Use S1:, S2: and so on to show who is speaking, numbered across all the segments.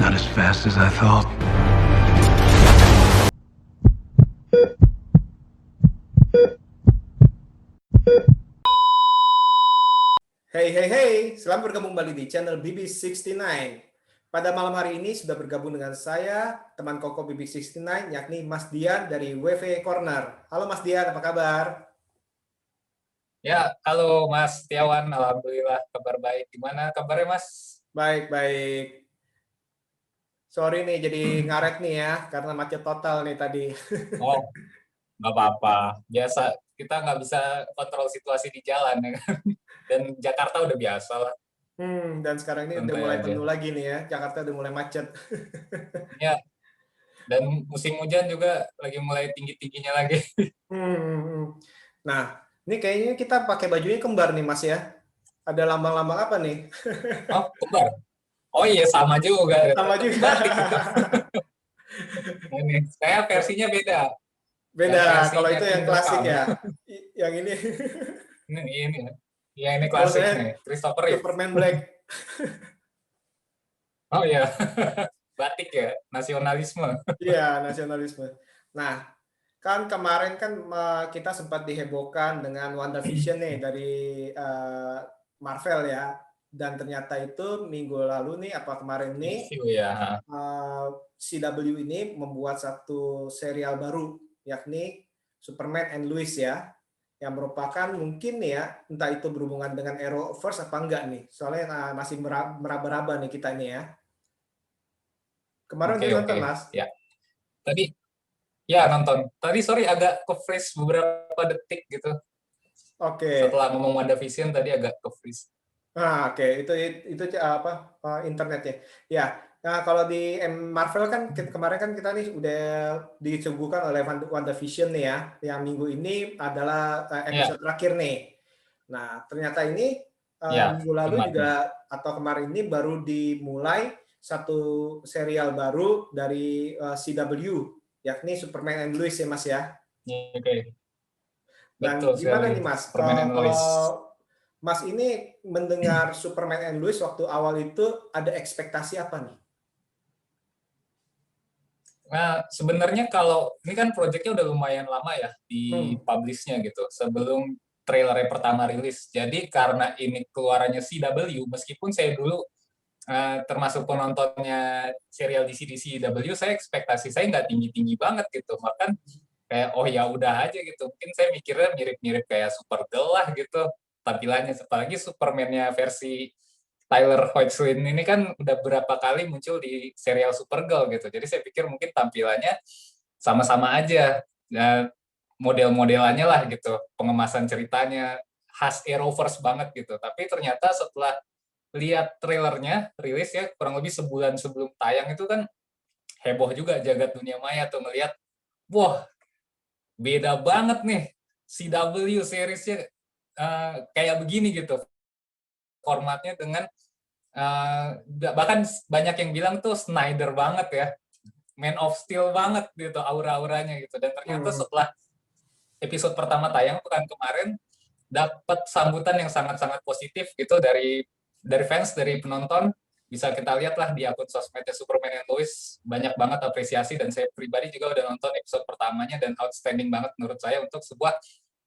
S1: Not as fast as I thought.
S2: Hey, hey, hey, selamat bergabung kembali di channel BB69. Pada malam hari ini sudah bergabung dengan saya, teman Koko BB69, yakni Mas Dian dari WV Corner. Halo Mas Dian, apa kabar?
S3: Ya, halo Mas Setiawan, alhamdulillah kabar baik. Gimana kabarnya Mas?
S2: Baik, baik. Sorry nih jadi ngaret nih ya, karena macet total nih tadi.
S3: Oh, nggak apa-apa. Biasa, kita nggak bisa kontrol situasi di jalan ya kan. Dan Jakarta udah biasa lah,
S2: Dan sekarang ini udah
S3: santai
S2: mulai
S3: aja.
S2: penuh lagi nih ya, Jakarta udah mulai macet.
S3: Ya, dan musim hujan juga lagi mulai tinggi-tingginya lagi.
S2: Hmm. Nah, ini kayaknya kita pakai bajunya kembar nih Mas ya. Ada lambang-lambang apa nih?
S3: Oh, kembar. Oh iya, sama juga.
S2: Sama
S3: Tapi
S2: juga.
S3: batik itu. Ini, saya versinya beda. Yang
S2: Beda, kalau
S3: versinya
S2: itu yang
S3: Kingdom
S2: klasik
S3: Come.
S2: ya. Yang ini,
S3: Ini ya. Ya, ini
S2: kalau
S3: klasik
S2: saya
S3: nih. Christopher Reeve.
S2: Superman Black.
S3: Oh iya, batik ya, nasionalisme.
S2: Iya, nasionalisme. Nah, kan kemarin kan kita sempat dihebohkan dengan WandaVision nih dari Marvel ya. Dan ternyata itu minggu lalu nih, apa kemarin nih,
S3: Review ya.
S2: CW ini membuat satu serial baru, yakni Superman and Lois ya, yang merupakan mungkin nih ya, entah itu berhubungan dengan Arrowverse apa enggak nih, soalnya masih meraba-raba nih kita nih ya. Kemarin
S3: Oke,
S2: udah
S3: oke.
S2: nonton Mas?
S3: Ya. Tadi ya nonton. Tadi sorry agak ke-freeze beberapa detik gitu.
S2: Oke.
S3: Setelah ngomong WandaVision tadi agak ke-freeze.
S2: Nah, oke, itu apa internetnya. Ya. Nah, kalau di Marvel kan kemarin kan kita nih udah disuguhkan oleh WandaVision nih ya, yang minggu ini adalah
S3: Ya,
S2: episode terakhir nih. Nah, ternyata ini
S3: ya,
S2: minggu lalu
S3: Jumatnya.
S2: juga atau kemarin ini baru dimulai satu serial baru dari CW, yakni Superman and Lois ya Mas ya.
S3: Ya, oke.
S2: Dan
S3: Betul
S2: gimana
S3: sekali.
S2: nih Mas,
S3: Superman and
S2: kalau
S3: Lois.
S2: Mas ini mendengar Superman and Lois waktu awal itu ada ekspektasi apa nih?
S3: Nah, sebenarnya kalau ini kan proyeknya udah lumayan lama ya di
S2: Hmm,
S3: publish-nya gitu. Sebelum trailernya pertama rilis. Jadi karena ini keluarannya CW, meskipun saya dulu termasuk penontonnya serial DC di CW, saya ekspektasi saya nggak tinggi-tinggi banget gitu. Bahkan kayak oh ya udah aja gitu, mungkin saya mikirnya mirip-mirip kayak Supergirl lah gitu tampilannya, apalagi Superman-nya versi Tyler Hoechlin ini kan udah berapa kali muncul di serial Supergirl gitu, jadi saya pikir mungkin tampilannya sama-sama aja, nah, model-modelannya lah gitu, pengemasan ceritanya khas Arrowverse banget gitu, tapi ternyata setelah lihat trailernya rilis ya kurang lebih sebulan sebelum tayang itu kan heboh juga jagat dunia maya tuh ngelihat wah beda banget nih CW seriesnya kayak begini gitu formatnya dengan bahkan banyak yang bilang tuh Snyder banget ya, Man of Steel banget gitu aura-auranya gitu, dan ternyata
S2: hmm.
S3: setelah episode pertama tayang pekan kemarin dapat sambutan yang sangat-sangat positif gitu dari fans, dari penonton. Bisa kita lihat lah di akun sosmednya Superman and Lois, banyak banget apresiasi, dan saya pribadi juga udah nonton episode pertamanya dan outstanding banget menurut saya untuk sebuah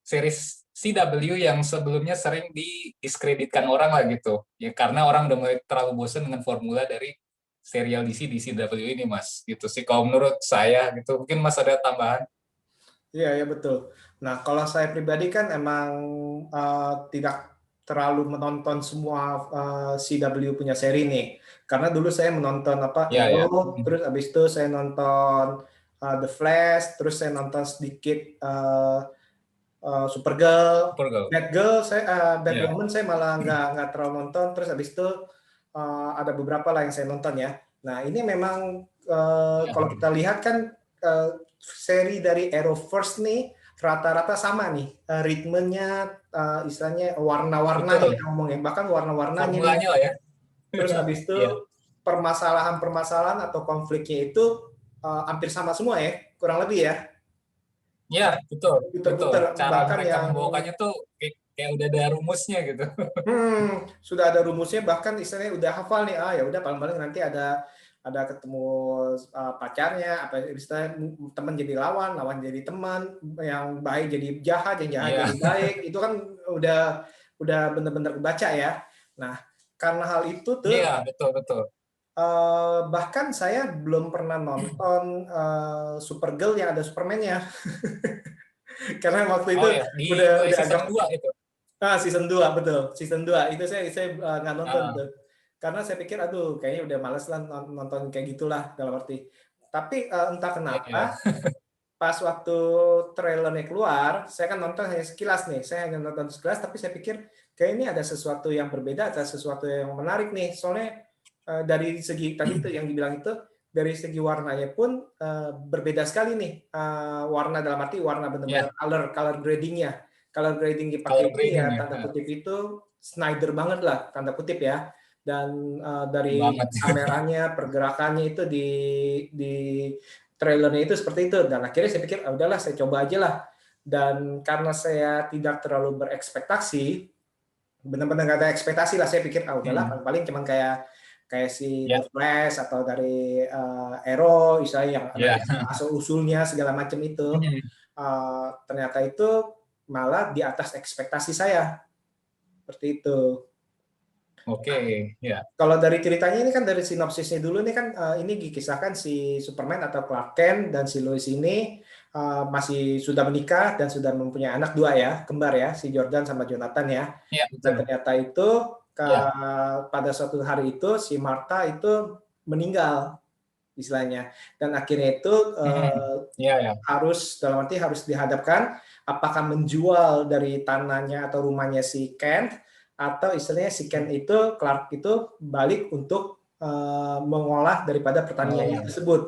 S3: series CW yang sebelumnya sering didiskreditkan orang lah gitu. Ya karena orang udah mulai terlalu bosan dengan formula dari serial DC di CW ini Mas. Gitu sih kalau menurut saya gitu. Mungkin Mas ada tambahan?
S2: Iya, ya betul. Nah, kalau saya pribadi kan emang tidak terlalu menonton semua CW punya seri nih. Karena dulu saya menonton apa
S3: Ya ya.
S2: Arrow, terus abis itu saya nonton The Flash, terus saya nonton sedikit Supergirl,
S3: Supergirl. Ya.
S2: Batwoman saya malah nggak terlalu nonton. Terus abis itu ada beberapa lah yang saya nonton ya. Nah ini memang
S3: Ya.
S2: kalau kita lihat kan seri dari Arrowverse nih rata-rata sama nih ritmenya, istilahnya warna-warnanya
S3: Betul.
S2: yang ngomongnya, bahkan warna-warnanya nih.
S3: Formulanya lah ya.
S2: Terus abis itu
S3: Iya.
S2: permasalahan-permasalahan atau konfliknya itu hampir sama semua ya, kurang lebih ya.
S3: Iya, betul, betul.
S2: Putar-putar
S3: Cara
S2: bahkan
S3: mereka
S2: yang
S3: membawakannya tuh kayak udah ada rumusnya gitu.
S2: sudah ada rumusnya, bahkan istilahnya udah hafal nih, ya udah paling-paling nanti ada ada ketemu pacarnya, apa istilahnya teman jadi lawan, lawan jadi teman, yang baik jadi jahat, yang jahat
S3: Iya.
S2: jadi baik. Itu kan udah benar-benar kebaca ya. Nah, karena hal itu tuh
S3: Iya, betul betul.
S2: bahkan saya belum pernah nonton Supergirl yang ada Superman-nya. Karena waktu itu
S3: Oh ya, di
S2: udah
S3: season
S2: agak
S3: 2 itu.
S2: season 2 betul. Season 2 itu saya nggak nonton
S3: Ah,
S2: tuh. Karena saya pikir aduh kayaknya udah males lah nonton kayak gitulah dalam arti. Tapi entah
S3: iya,
S2: kenapa
S3: iya.
S2: pas waktu trailernya keluar, saya kan nonton hanya sekilas nih. Saya hanya nonton sekilas tapi saya pikir kayak ini ada sesuatu yang berbeda, ada sesuatu yang menarik nih. Soalnya dari segi tadi itu yang dibilang itu dari segi warnanya pun berbeda sekali nih. Warna dalam arti warna
S3: Iya,
S2: benar-benar color gradingnya. Color grading
S3: color
S2: dipakai ini
S3: grading
S2: ya
S3: ya.
S2: tanda
S3: Ah,
S2: kutip itu Snyder banget lah tanda kutip ya. Dan dari
S3: banget.
S2: kameranya, pergerakannya itu di trailernya itu seperti itu. Dan akhirnya saya pikir, ah, udahlah saya coba aja lah. Dan karena saya tidak terlalu berekspektasi, benar-benar nggak ada ekspektasi lah. Saya pikir, ah udahlah
S3: Hmm.
S2: paling cuman kayak kayak si
S3: Ya,
S2: The Flash atau dari Arrow, misalnya yang ada
S3: ya.
S2: asal usulnya segala macam itu.
S3: Hmm.
S2: Ternyata itu malah di atas ekspektasi saya seperti itu.
S3: Oke, ya.
S2: Kalau dari ceritanya ini kan dari sinopsisnya dulu nih kan ini dikisahkan si Superman atau Clark Kent dan si Lois ini masih sudah menikah dan sudah mempunyai anak dua ya, kembar ya, si Jordan sama Jonathan ya.
S3: Iya,
S2: Dan
S3: betul.
S2: ternyata itu
S3: Ya.
S2: pada suatu hari itu si Martha itu meninggal istilahnya. Dan akhirnya itu
S3: Hmm. Iya, ya.
S2: harus dalam arti harus dihadapkan apakah menjual dari tanahnya atau rumahnya si Kent atau istilahnya si Kent itu Clark itu balik untuk mengolah daripada pertaniannya
S3: Oh.
S2: tersebut.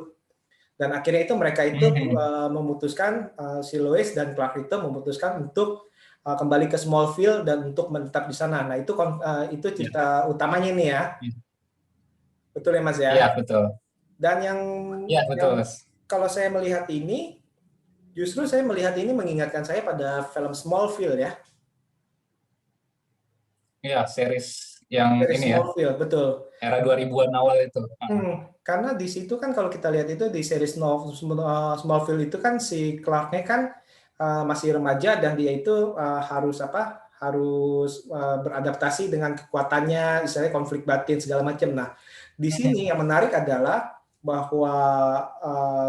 S2: Dan akhirnya itu mereka itu
S3: Hmm.
S2: memutuskan si Lois dan Clark itu memutuskan untuk kembali ke Smallville dan untuk menetap di sana. Nah, itu
S3: Ya.
S2: cerita utamanya nih ya. Betul ya Mas ya.
S3: Iya, betul.
S2: Dan yang
S3: Iya,
S2: yang
S3: betul.
S2: kalau saya melihat ini justru saya melihat ini mengingatkan saya pada film Smallville ya.
S3: Iya, series yang
S2: Dari
S3: ini ya,
S2: Smallville, betul.
S3: era 2000-an awal itu.
S2: Karena di situ kan kalau kita lihat itu di series Smallville itu kan si Clark-nya kan masih remaja dan dia itu harus apa? Harus beradaptasi dengan kekuatannya, misalnya konflik batin segala macam. Nah, di sini yang menarik adalah bahwa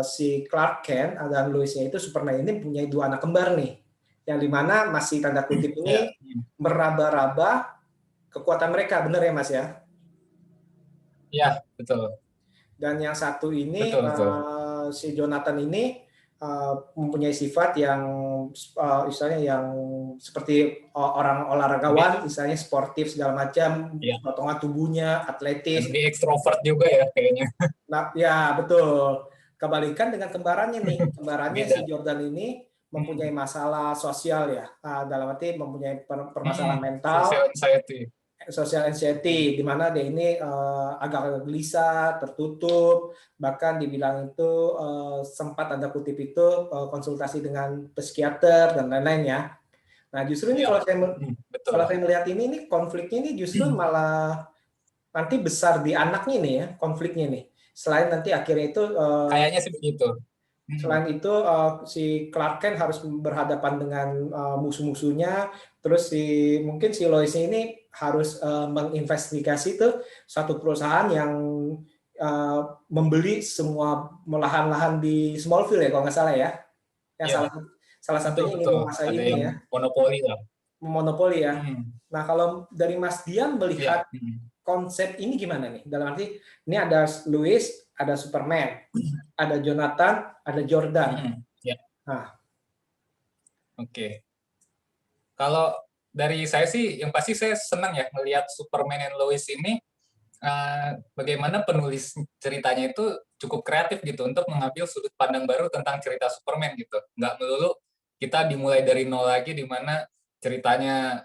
S2: si Clark Kent dan Lois-nya itu Superman ini punya dua anak kembar nih, yang dimana masih tanda kutip
S3: Iya.
S2: ini meraba-raba kekuatan mereka, benar ya Mas ya?
S3: Iya, betul.
S2: Dan yang satu ini
S3: Betul, betul.
S2: si Jonathan ini mempunyai sifat yang misalnya yang seperti orang
S3: Lebih,
S2: olahragawan, misalnya sportif segala macam,
S3: ya,
S2: potongan tubuhnya atletis.
S3: lebih ekstrovert juga ya kayaknya.
S2: Nah, ya betul. Kebalikan dengan kembarannya nih, kembarannya si
S3: Beda.
S2: Jordan ini mempunyai
S3: Hmm.
S2: masalah sosial ya, dalam arti mempunyai permasalahan
S3: Social
S2: mental,
S3: anxiety.
S2: social anxiety di mana dia ini agak gelisah, tertutup, bahkan dibilang itu sempat ada kutip itu konsultasi dengan psikiater dan lain-lain ya. Nah, justru ini
S3: Ya,
S2: kalau
S3: betul.
S2: saya melihat ini konfliknya ini justru malah nanti besar di anaknya nih ya, konfliknya nih. Selain nanti akhirnya itu
S3: Kayaknya sih begitu.
S2: selain itu si Clark Kent harus berhadapan dengan musuh-musuhnya, terus mungkin si Lois ini harus menginvestigasi tuh satu perusahaan yang membeli semua lahan-lahan di Smallville ya kalau nggak salah ya. Yang
S3: Ya,
S2: salah
S3: betul
S2: satunya ingin
S3: betul.
S2: menguasai
S3: Ada
S2: ini
S3: yang
S2: ya,
S3: monopoli lah.
S2: memonopoli ya.
S3: Hmm.
S2: Nah, kalau dari Mas Dian
S3: Ya.
S2: melihat konsep ini gimana nih? Dalam arti ini ada Lois, ada Superman, ada Jonathan, ada Jordan.
S3: Ya,
S2: Nah,
S3: oke. Kalau dari saya sih, yang pasti saya senang ya melihat Superman and Lois ini, bagaimana penulis ceritanya itu cukup kreatif gitu untuk mengambil sudut pandang baru tentang cerita Superman gitu. Nggak melulu kita dimulai dari nol lagi, di mana ceritanya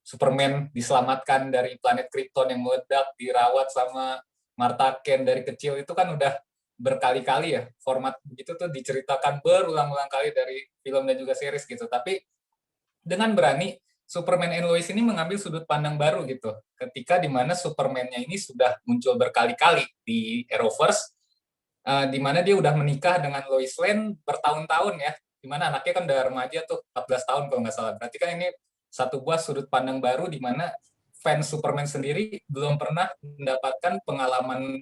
S3: Superman diselamatkan dari planet Krypton yang meledak, dirawat sama Martha Kent dari kecil, itu kan udah berkali-kali ya format begitu tuh diceritakan berulang-ulang kali dari film dan juga series gitu. Tapi dengan berani Superman and Lois ini mengambil sudut pandang baru gitu. Ketika di mana Superman-nya ini sudah muncul berkali-kali di Arrowverse, di mana dia udah menikah dengan Lois Lane bertahun-tahun ya, di mana anaknya kan udah remaja tuh, 14 tahun kalau nggak salah. Berarti kan ini satu buah sudut pandang baru di mana fans Superman sendiri belum pernah mendapatkan pengalaman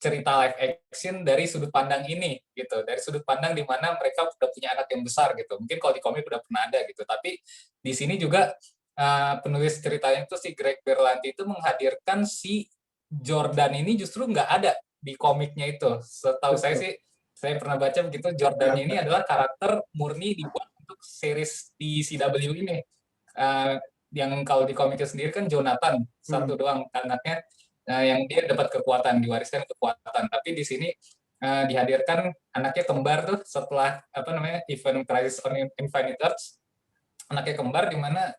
S3: cerita live action dari sudut pandang ini gitu, dari sudut pandang di mana mereka udah punya anak yang besar gitu. Mungkin kalau di komik udah pernah ada gitu, tapi di sini juga penulis ceritanya itu si Greg Berlanti itu menghadirkan si Jordan ini justru nggak ada di komiknya itu. Setahu saya sih, saya pernah baca begitu, Jordan ini adalah karakter murni dibuat untuk series di CW ini. Yang kalau di komiknya sendiri kan Jonathan satu doang anaknya, yang dia dapat kekuatan, diwariskan kekuatan. Tapi di sini dihadirkan anaknya kembar tuh setelah event Crisis on Infinite Earths, anaknya kembar di mana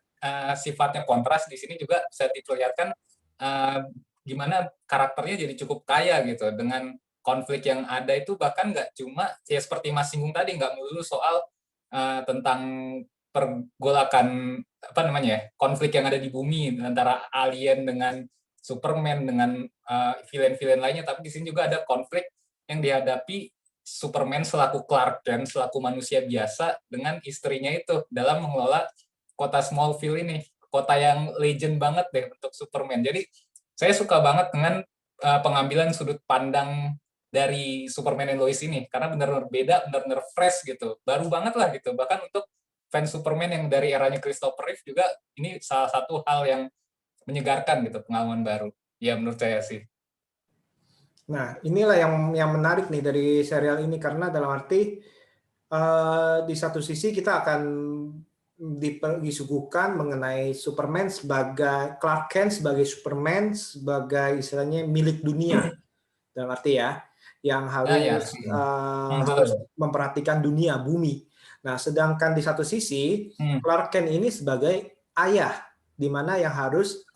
S3: sifatnya kontras. Di sini juga bisa diperlihatkan gimana karakternya jadi cukup kaya gitu, dengan konflik yang ada itu bahkan nggak cuma ya seperti Mas singgung tadi, nggak melulu soal tentang pergolakan konflik yang ada di bumi antara alien dengan Superman dengan villain-villain lainnya, tapi di sini juga ada konflik yang dihadapi Superman selaku Clark Kent, selaku manusia biasa dengan istrinya itu dalam mengelola kota Smallville ini, kota yang legend banget deh untuk Superman. Jadi saya suka banget dengan pengambilan sudut pandang dari Superman and Lois ini, karena benar-benar beda, benar-benar fresh gitu, baru banget lah gitu. Bahkan untuk fans Superman yang dari eranya Christopher Reeve juga, ini salah satu hal yang menyegarkan gitu, pengalaman baru. Ya menurut saya sih.
S2: Nah, inilah yang menarik nih dari serial ini, karena dalam arti di satu sisi kita akan disuguhkan mengenai Superman sebagai Clark Kent, sebagai Superman, sebagai istilahnya milik dunia, dalam arti ya, yang harus harus memperhatikan dunia, bumi. Nah, sedangkan di satu sisi Clark Kent ini sebagai ayah, di mana yang harus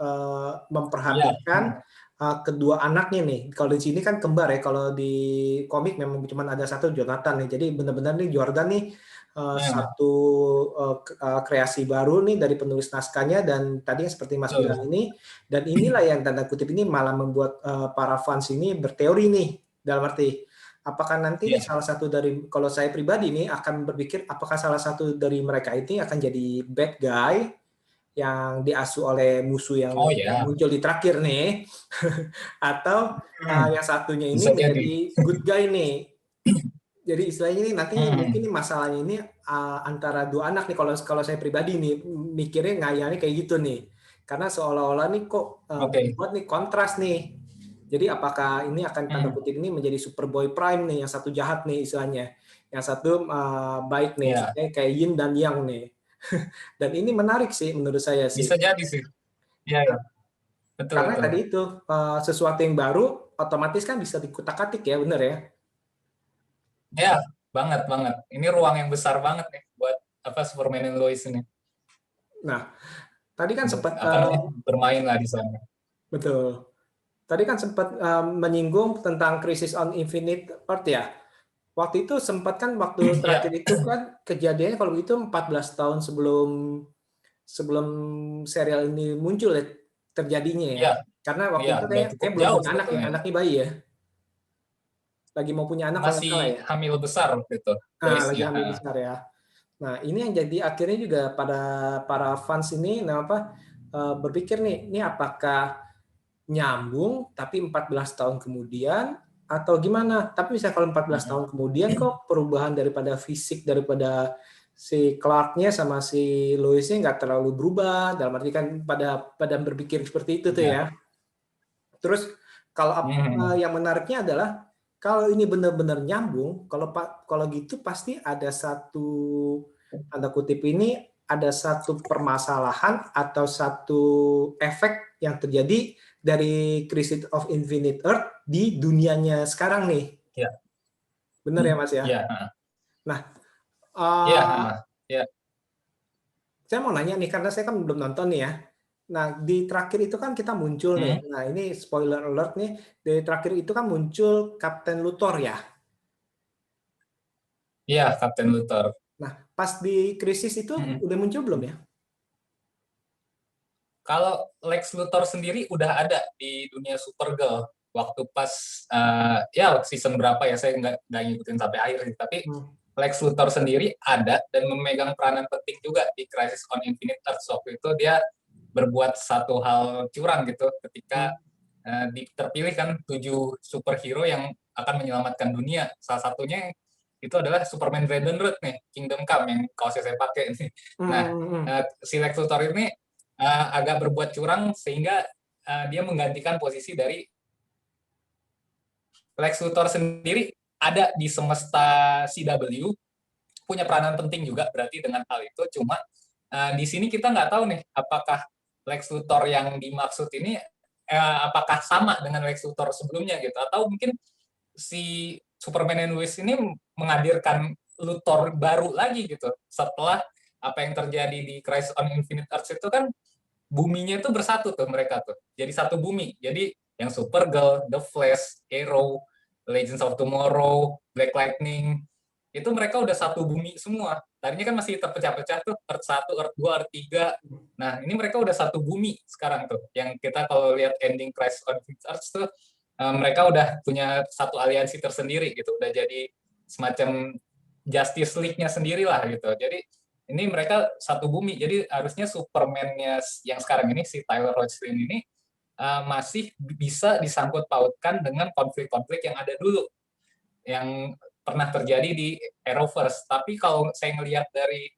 S2: memperhatikan kedua anaknya nih. Kalau di sini kan kembar ya, kalau di komik memang cuma ada satu, Jonathan nih. Jadi benar-benar nih Jordan nih satu kreasi baru nih dari penulis naskahnya, dan tadi seperti Mas bilang ini, dan inilah yang tanda kutip ini malah membuat para fans ini berteori nih, dalam arti apakah nanti nih salah satu dari, kalau saya pribadi nih akan berpikir apakah salah satu dari mereka ini akan jadi bad guy yang diasuh oleh musuh yang muncul di terakhir nih, atau yang satunya ini menjadi good guy nih. Jadi istilahnya ini nanti mungkin nih masalahnya ini antara dua anak nih, kalau saya pribadi nih mikirnya ngayalnya kayak gitu nih, karena seolah-olah nih kok buat nih kontras nih. Jadi apakah ini akan tanda kutip ini menjadi Superboy Prime nih, yang satu jahat nih istilahnya, yang satu baik nih, kayak Yin dan Yang nih. Dan ini menarik sih menurut saya sih.
S3: Bisa jadi sih. Iya. Betul.
S2: Karena tadi itu sesuatu yang baru otomatis kan bisa dikutak-atik ya, bener ya?
S3: Ya, banget. Ini ruang yang besar banget nih buat Superman and Lois ini.
S2: Nah, tadi kan sempat
S3: bermain lah di sana.
S2: Betul. Tadi kan sempat menyinggung tentang Crisis on Infinite Earth ya. Waktu itu sempat kan waktu terakhir itu kan kejadiannya kalau itu 14 tahun sebelum serial ini muncul ya, terjadinya ya. Karena waktu itu kayak belum punya anak ya, anaknya bayi ya. Lagi mau punya anak
S3: masih
S2: ya.
S3: Hamil besar gitu.
S2: Lagi hamil besar ya. Nah, ini yang jadi akhirnya juga pada para fans ini berpikir nih, ini apakah nyambung tapi 14 tahun kemudian atau gimana? Tapi bisa kalau 14 tahun kemudian kok perubahan daripada fisik daripada si Clark-nya sama si Lois-nya nggak terlalu berubah, dalam arti kan pada berpikir seperti itu tuh ya. Terus kalau yang menariknya adalah kalau ini benar-benar nyambung, kalau gitu pasti ada satu tanda kutip ini, ada satu permasalahan atau satu efek yang terjadi dari Crisis of Infinite Earth di dunianya sekarang nih.
S3: Ya.
S2: Benar ya Mas ya?
S3: Iya.
S2: Nah,
S3: ya.
S2: Saya mau nanya nih, karena saya kan belum nonton nih ya. Nah, di terakhir itu kan kita muncul nih. Nah, ini spoiler alert nih. Di terakhir itu kan muncul Kapten Luthor ya.
S3: Iya, Kapten Luthor.
S2: Nah, pas di Krisis itu udah muncul belum ya?
S3: Kalau Lex Luthor sendiri udah ada di dunia Supergirl waktu pas ya season berapa ya, saya nggak ngikutin sampai akhir sih, tapi
S2: Hmm.
S3: Lex Luthor sendiri ada dan memegang peranan penting juga di Crisis on Infinite Earths. Waktu itu dia berbuat satu hal curang gitu ketika
S2: Hmm.
S3: terpilih kan 7 superhero yang akan menyelamatkan dunia. Salah satunya itu adalah Superman Red Red nih, Kingdom Come yang kaosnya saya pakai nih. Nah,
S2: Hmm.
S3: si Lex Luthor ini agak berbuat curang sehingga dia menggantikan posisi dari Lex Luthor sendiri ada di semesta CW, punya peranan penting juga berarti dengan hal itu. Cuma di sini kita nggak tahu nih apakah Lex Luthor yang dimaksud ini apakah sama dengan Lex Luthor sebelumnya gitu, atau mungkin si Superman and Lois ini menghadirkan Luthor baru lagi gitu setelah apa yang terjadi di Crisis on Infinite Earths itu kan buminya itu bersatu tuh mereka tuh jadi satu bumi. Jadi yang Supergirl, The Flash, Arrow, Legends of Tomorrow, Black Lightning itu mereka udah satu bumi semua. Tadinya kan masih terpecah-pecah tuh, Earth 1, Earth 2, Earth 3. Nah, ini mereka udah satu bumi sekarang tuh. Yang kita kalau lihat ending Crisis on Infinite Earths tuh mereka udah punya satu aliansi tersendiri gitu. Udah jadi semacam Justice League-nya sendiri lah gitu. Jadi ini mereka satu bumi. Jadi harusnya Superman-nya yang sekarang ini si Tyler Hoechlin ini masih bisa disangkut pautkan dengan konflik-konflik yang ada dulu yang pernah terjadi di Arrowverse. Tapi kalau saya ngelihat dari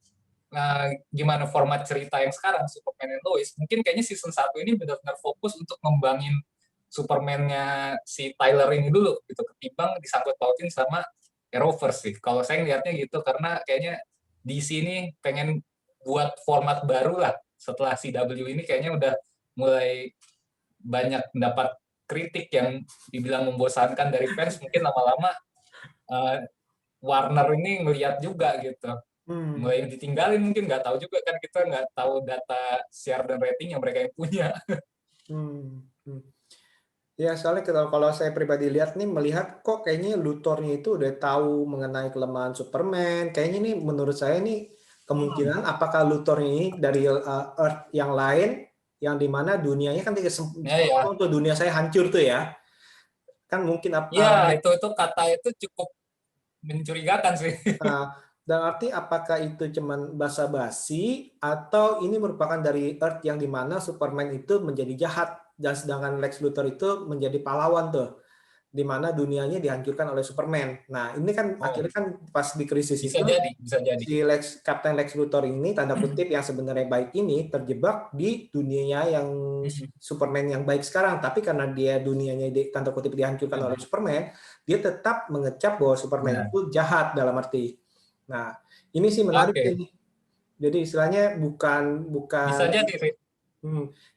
S3: gimana format cerita yang sekarang Superman and Lois, mungkin kayaknya season 1 ini benar-benar fokus untuk ngembangin Superman-nya si Tyler ini dulu gitu ketimbang disangkut pautin sama Arrowverse sih. Kalau saya ngelihatnya gitu karena kayaknya di sini pengen buat format baru lah setelah CW ini kayaknya udah mulai banyak mendapat kritik yang dibilang membosankan dari fans. Mungkin lama-lama uh, Warner ini ngelihat juga gitu
S2: Hmm.
S3: mulai ditinggalin, mungkin nggak tahu juga kan, kita nggak tahu data share dan rating yang mereka yang punya.
S2: Hmm. Hmm. Ya, soalnya kalau saya pribadi lihat nih, melihat kok kayaknya Luthor-nya itu udah tahu mengenai kelemahan Superman. Kayaknya nih menurut saya nih kemungkinan apakah Luthor ini dari Earth yang lain, yang dimana dunianya kan tidak
S3: Ya ya
S2: tuh dunia saya hancur tuh ya. Kan mungkin
S3: ya itu kata itu cukup mencurigakan sih.
S2: dan arti apakah itu cuman basa-basi atau ini merupakan dari Earth yang dimana Superman itu menjadi jahat dan sedangkan Lex Luthor itu menjadi pahlawan tuh, di mana dunianya dihancurkan oleh Superman. Nah, ini kan
S3: Oh,
S2: akhirnya kan pas di krisis
S3: bisa
S2: itu
S3: jadi, bisa jadi.
S2: si Kapten Lex Luthor ini tanda kutip yang sebenarnya baik ini terjebak di dunianya yang Superman yang baik sekarang, tapi karena dia dunianya tanda kutip dihancurkan oleh Superman, dia tetap mengecap bahwa Superman
S3: Nah,
S2: itu jahat dalam arti. Nah, ini sih menarik
S3: oke,
S2: nih. Jadi istilahnya bukan bukan
S3: bisa jadi sih.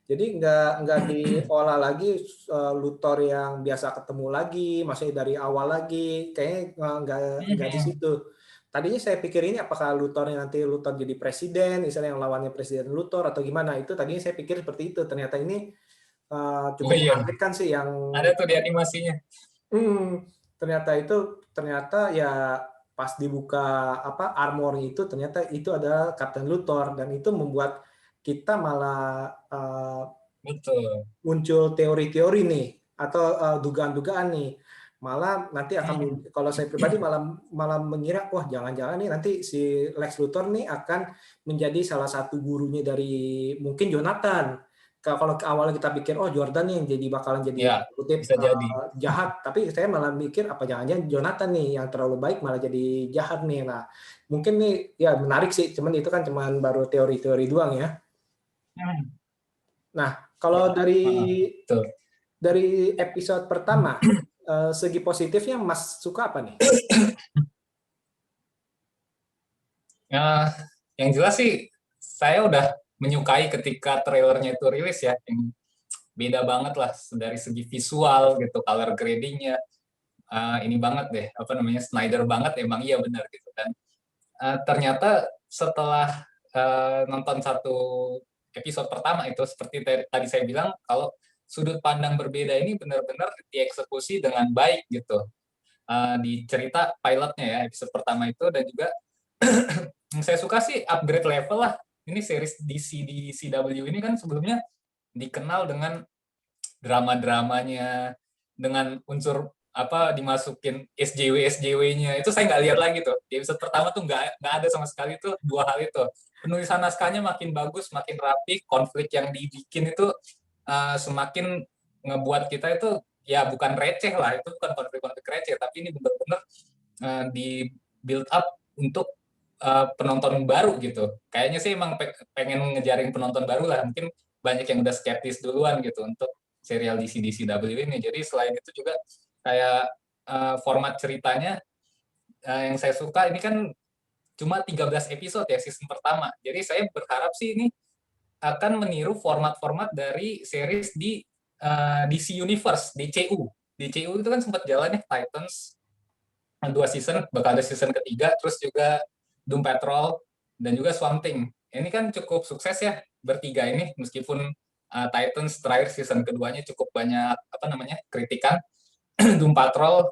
S2: jadi nggak diolah lagi Luthor yang biasa ketemu lagi, maksudnya dari awal lagi, kayaknya nggak di situ. Tadinya saya pikir ini apakah Luthor nanti Luthor jadi presiden, misalnya yang lawannya presiden Luthor atau gimana, itu tadinya saya pikir seperti itu. Ternyata ini
S3: Oh
S2: cukup
S3: iya,
S2: mengagetkan sih yang
S3: ada tuh di animasinya.
S2: hmm, ternyata ya pas dibuka apa armor itu ternyata itu adalah Kapten Luthor dan itu membuat kita malah
S3: Betul.
S2: muncul teori-teori nih atau dugaan-dugaan nih, malah nanti akan kalau saya pribadi malah malah mengira wah jangan-jangan nih nanti si Lex Luthor nih akan menjadi salah satu gurunya dari mungkin Jonathan. Kalau awalnya kita pikir oh Jordan nih yang jadi bakalan jadi
S3: Ya,
S2: kutip
S3: bisa jadi.
S2: jahat, tapi saya malah mikir apa jangan-jangan Jonathan nih yang terlalu baik malah jadi jahat nih. Nah mungkin nih ya menarik sih, cuman itu kan cuman baru teori-teori doang ya. Nah kalau
S3: Ya,
S2: dari
S3: betul.
S2: episode pertama, segi positifnya Mas suka apa nih?
S3: Ya, yang jelas sih saya udah menyukai ketika trailernya itu rilis ya, yang beda banget lah dari segi visual gitu, color gradingnya ini banget deh, apa namanya Snyder banget emang iya benar gitu kan. Ternyata setelah nonton satu episode pertama itu seperti tadi saya bilang kalau sudut pandang berbeda ini benar-benar dieksekusi dengan baik gitu di cerita pilotnya ya episode pertama itu. Dan juga yang saya suka sih upgrade level lah. Ini series DC di CW ini kan sebelumnya dikenal dengan drama-dramanya, dengan unsur dimasukin SJW-SJW-nya. Itu saya nggak lihat lagi tuh. Di episode pertama tuh nggak ada sama sekali tuh dua hal itu. Penulisan naskahnya makin bagus, makin rapi, konflik yang dibikin itu semakin ngebuat kita itu ya bukan receh lah, itu bukan konflik-konflik receh, tapi ini benar-benar di build up untuk penonton baru gitu. Kayaknya sih emang pengen ngejaring penonton baru lah. Mungkin banyak yang udah skeptis duluan gitu untuk serial DC-DCW ini. Jadi selain itu juga kayak format ceritanya yang saya suka ini kan cuma 13 episode ya season pertama. Jadi saya berharap sih ini akan meniru format-format dari series di DC Universe, DCU. DCU itu kan sempat jalan ya, Titans 2 season, bakal ada season ketiga, terus juga Doom Patrol, dan juga Swamp Thing. Ini kan cukup sukses ya, bertiga ini, meskipun Titans terakhir season keduanya cukup banyak kritikan. Doom Patrol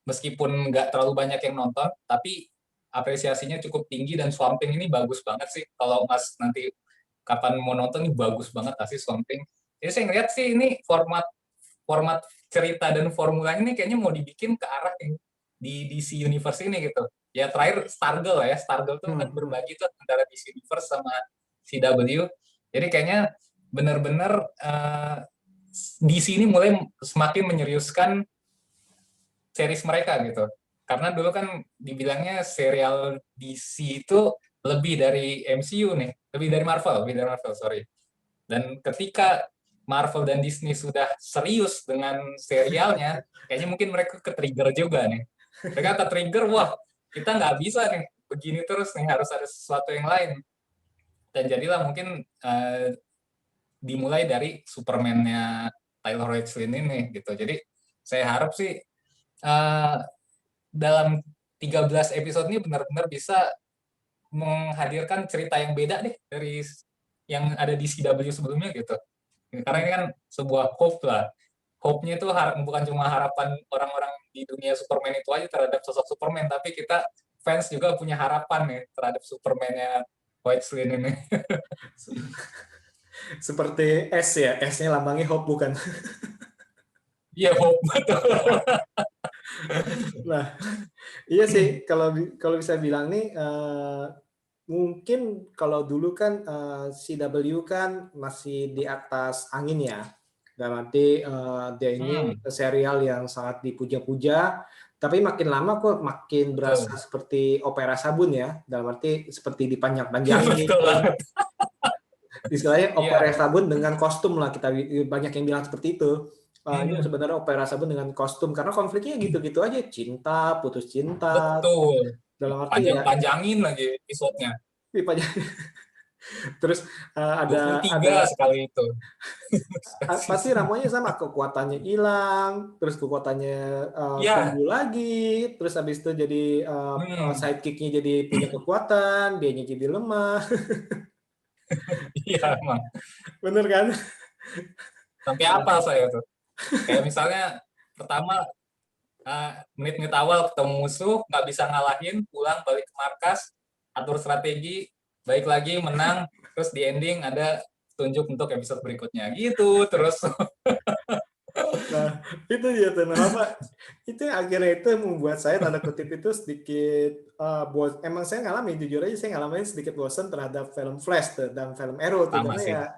S3: meskipun nggak terlalu banyak yang nonton, tapi apresiasinya cukup tinggi, dan Swamp Thing ini bagus banget sih. Kalau Mas nanti kapan mau nonton, ini bagus banget pasti Swamp Thing. Jadi saya ngeliat sih ini format cerita dan formula ini kayaknya mau dibikin ke arah yang di DC Universe ini gitu. Ya terakhir Stargirl ya, Stargirl tuh kan berbagi tuh antara DC Universe sama CW. Jadi kayaknya benar-benar DC ini mulai semakin menyeriuskan series mereka gitu. Karena dulu kan dibilangnya serial DC itu lebih dari MCU nih, lebih dari Marvel, sorry. Dan ketika Marvel dan Disney sudah serius dengan serialnya, kayaknya mungkin mereka ke-trigger juga nih. Mereka ke-trigger, wah kita nggak bisa nih, begini terus nih, harus ada sesuatu yang lain. Dan jadilah mungkin dimulai dari Superman-nya Taylor Hoechlin ini gitu. Jadi saya harap sih dalam 13 episode ini benar-benar bisa menghadirkan cerita yang beda deh dari yang ada di CW sebelumnya gitu. Karena ini kan sebuah hope lah. Hope-nya itu bukan cuma harapan orang-orang di dunia Superman itu aja terhadap sosok Superman, tapi kita fans juga punya harapan nih terhadap Superman-nya Hoechlin ini.
S2: Seperti S ya, S-nya lambangnya hope bukan?
S3: Iya, hope betul.
S2: Nah, iya sih kalau bisa bilang nih mungkin kalau dulu kan CW kan masih di atas angin ya. Dan nanti dia ini serial yang sangat dipuja-puja, tapi makin lama kok makin berasa seperti opera sabun ya. Dalam arti seperti dipanjang-panjangin. Istilahnya opera sabun dengan kostum lah, kita banyak yang bilang seperti itu. Ini sebenarnya opera sabun dengan kostum karena konfliknya gitu-gitu aja, cinta, putus cinta.
S3: Betul.
S2: Dalam arti
S3: panjangin lagi episode-nya.
S2: Terus ada
S3: sekali itu.
S2: pasti ramuannya sama, kekuatannya hilang, terus kekuatannya tumbuh lagi, terus habis itu jadi sidekick-nya jadi punya kekuatan, dianya jadi lemah.
S3: Iya emang.
S2: Bener kan?
S3: Sampai apa saya tuh? Kayak misalnya pertama menit-menit awal ketemu musuh, nggak bisa ngalahin, pulang balik ke markas, atur strategi, baik lagi menang, terus di ending ada tunjuk untuk episode berikutnya gitu terus.
S2: Nah itu dia tuh, itu akhirnya itu membuat saya tanda kutip itu sedikit emang saya ngalamin, jujur aja saya ngalamin sedikit bosan terhadap film Flash tuh, dan film Arrow tuh, karena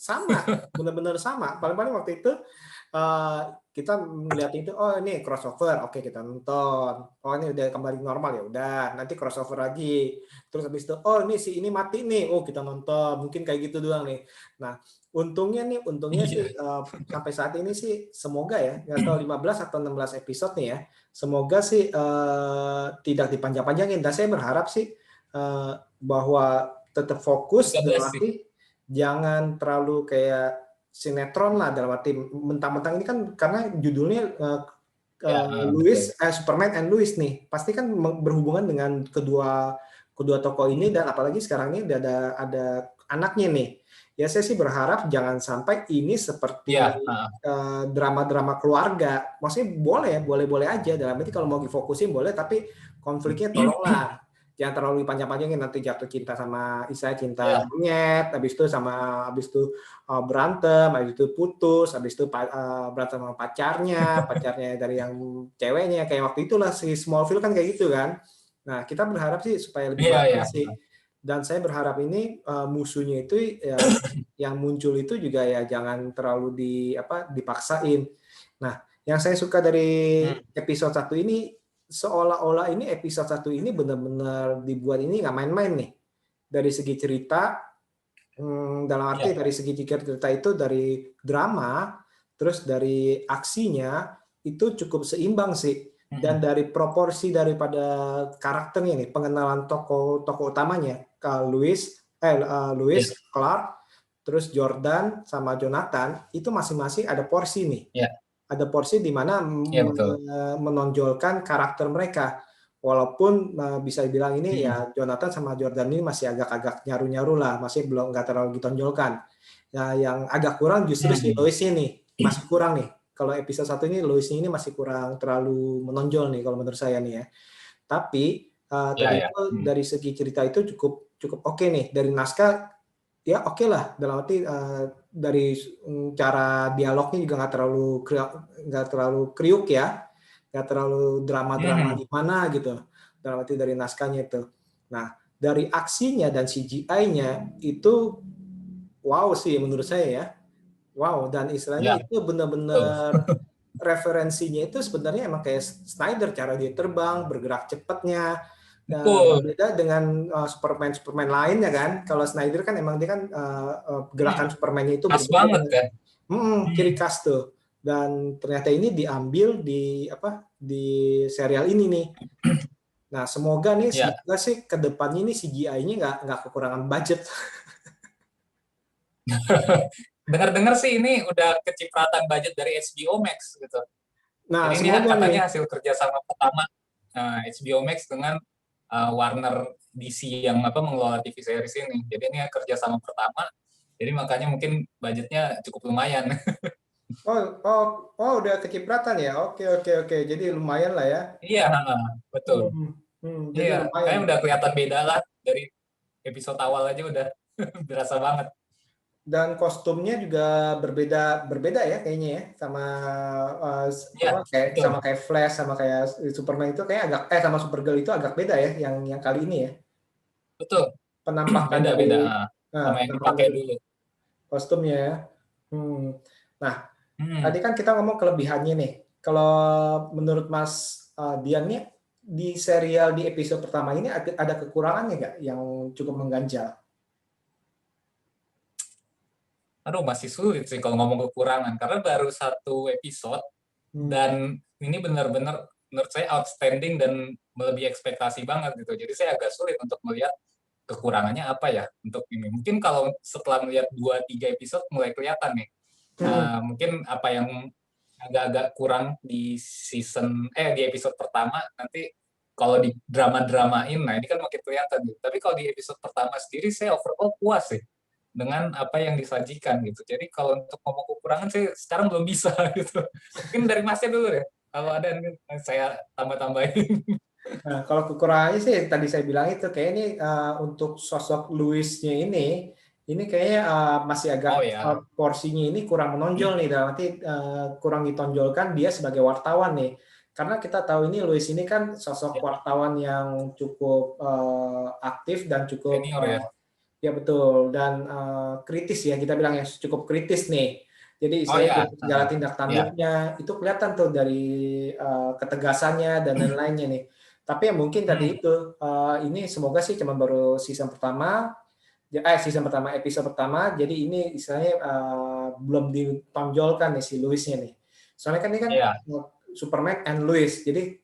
S2: sama benar-benar sama. Paling-paling waktu itu kita melihat itu, oh ini crossover, oke kita nonton, oh ini udah kembali normal, ya udah nanti crossover lagi, terus habis itu oh ini si ini mati nih, oh kita nonton, mungkin kayak gitu doang nih. Nah untungnya sih sampai saat ini sih semoga ya, nggak tahu 15 atau 16 episode nih ya, semoga sih tidak dipanjang-panjangin, dan saya berharap sih bahwa tetap fokus, dalam arti jangan terlalu kayak sinetron lah, dalam arti mentang-mentang ini kan karena judulnya Superman and Lois nih, pasti kan berhubungan dengan kedua tokoh ini, dan apalagi sekarang ini ada anaknya nih. Ya saya sih berharap jangan sampai ini seperti drama-drama keluarga. Maksudnya boleh aja, dalam arti kalau mau difokusin boleh, tapi konfliknya tolonglah jangan terlalu panjang-panjangin, nanti jatuh cinta sama Isa, cinta
S3: Iya.
S2: monyet, habis itu berantem, habis itu putus, habis itu berantem sama pacarnya dari yang ceweknya, kayak waktu itulah si Smallville kan kayak gitu kan. Nah, kita berharap sih supaya lebih
S3: Iya, iya.
S2: balance sih. Dan saya berharap ini musuhnya itu ya, yang muncul itu juga ya jangan terlalu dipaksain. Nah, yang saya suka dari episode 1 ini, seolah-olah ini episode 1 ini benar-benar dibuat ini nggak main-main nih. Dari segi cerita, dalam arti
S3: Iya.
S2: dari segi cerita itu dari drama, terus dari aksinya, itu cukup seimbang sih. Dan dari proporsi daripada karakternya nih, pengenalan tokoh utamanya, Louis,
S3: Iya.
S2: Clark, terus Jordan sama Jonathan, itu masing-masing ada porsi nih.
S3: Iya.
S2: Ada porsi di mana
S3: Iya, betul.
S2: menonjolkan karakter mereka. Walaupun bisa dibilang ini ya Jonathan sama Jordan ini masih agak-agak nyaru-nyaru lah, masih belum nggak terlalu ditonjolkan. Ya, yang agak kurang justru si Lois ini masih kurang nih. Kalau episode 1 ini Lois ini masih kurang terlalu menonjol nih kalau menurut saya nih ya. Tapi
S3: Iya,
S2: tadi
S3: iya.
S2: itu dari segi cerita itu cukup oke nih. Dari naskah ya oke lah, dalam arti dari cara dialognya juga nggak terlalu kriuk ya, nggak terlalu drama-drama gimana gitu, dalam arti dari naskahnya itu. Nah, dari aksinya dan CGI-nya itu wow sih menurut saya ya, wow, dan istilahnya
S3: Iya,
S2: itu
S3: betul.
S2: benar-benar referensinya itu sebenarnya emang kayak Snyder, cara dia terbang, bergerak cepatnya.
S3: Betul.
S2: Berbeda dengan Superman lainnya kan. Kalau Snyder kan emang dia kan gerakan Superman-nya itu
S3: Pas
S2: berbeda
S3: banget
S2: dengan
S3: kan?
S2: ciri khas tuh. Dan ternyata ini diambil di serial ini nih. Nah, semoga
S3: Iya.
S2: sih ke depannya ini CGI-nya nggak kekurangan budget.
S3: Dengar-dengar sih ini udah kecipratan budget dari HBO Max gitu.
S2: Nah,
S3: Jadi ini
S2: semoga nih.
S3: katanya hasil kerjasama pertama HBO Max dengan Warner DC yang mengelola TV series ini. Jadi ini kerjasama pertama. Jadi makanya mungkin budgetnya cukup lumayan.
S2: Udah kecipratan ya. Oke, oke, oke. Jadi lumayan lah ya.
S3: Iya, betul.
S2: Jadi
S3: Iya,
S2: lumayan.
S3: kayak udah kelihatan beda lah dari episode awal aja udah berasa banget.
S2: Dan kostumnya juga berbeda ya kayaknya ya, sama
S3: Iya, betul.
S2: kayak Flash, sama kayak Superman itu kayak sama Supergirl itu agak beda ya yang kali ini ya.
S3: Betul.
S2: Penampakan
S3: Beda-beda
S2: dari
S3: sama yang
S2: penampakan
S3: dipakai
S2: dari
S3: dulu.
S2: kostumnya ya. Nah,
S3: Hmm.
S2: tadi kan kita ngomong kelebihannya nih. Kalau menurut Mas Dian nih, di serial di episode pertama ini ada kekurangannya nggak yang cukup mengganjal?
S3: Aduh, masih sulit sih kalau ngomong kekurangan karena baru satu episode
S2: Hmm.
S3: dan ini benar-benar menurut saya outstanding dan melebihi ekspektasi banget gitu. Jadi saya agak sulit untuk melihat kekurangannya apa ya untuk ini. Mungkin kalau setelah melihat 2-3 episode mulai kelihatan nih. Mungkin apa yang agak-agak kurang di di episode pertama nanti kalau di drama-dramain, nah ini kan makin kelihatan gitu. Tapi kalau di episode pertama sendiri saya overall puas sih dengan apa yang disajikan gitu. Jadi kalau untuk ngomong kekurangan saya sekarang belum bisa gitu. Mungkin dari Masnya dulu deh. Kalau ada saya tambah-tambahin.
S2: Nah, kalau kekurangannya sih tadi saya bilang itu kayaknya untuk sosok Louis-nya ini kayaknya masih agak
S3: Oh ya.
S2: porsinya ini kurang menonjol nih, dalam arti kurang ditonjolkan dia sebagai wartawan nih. Karena kita tahu ini Louis ini kan sosok
S3: Ya,
S2: wartawan yang cukup aktif dan cukup
S3: senior ya.
S2: ya betul, dan kritis ya, kita bilang ya cukup kritis nih. Jadi
S3: Oh
S2: istilahnya
S3: ya.
S2: segala tindak
S3: Ya.
S2: tanduknya itu kelihatan tuh dari ketegasannya dan lain-lainnya nih. Tapi ya mungkin tadi itu ini semoga sih cuma baru season pertama episode pertama. Jadi ini istilahnya belum ditonjolkan nih si Louis-nya nih. Soalnya kan ini kan
S3: Ya.
S2: Superman and Louis. Jadi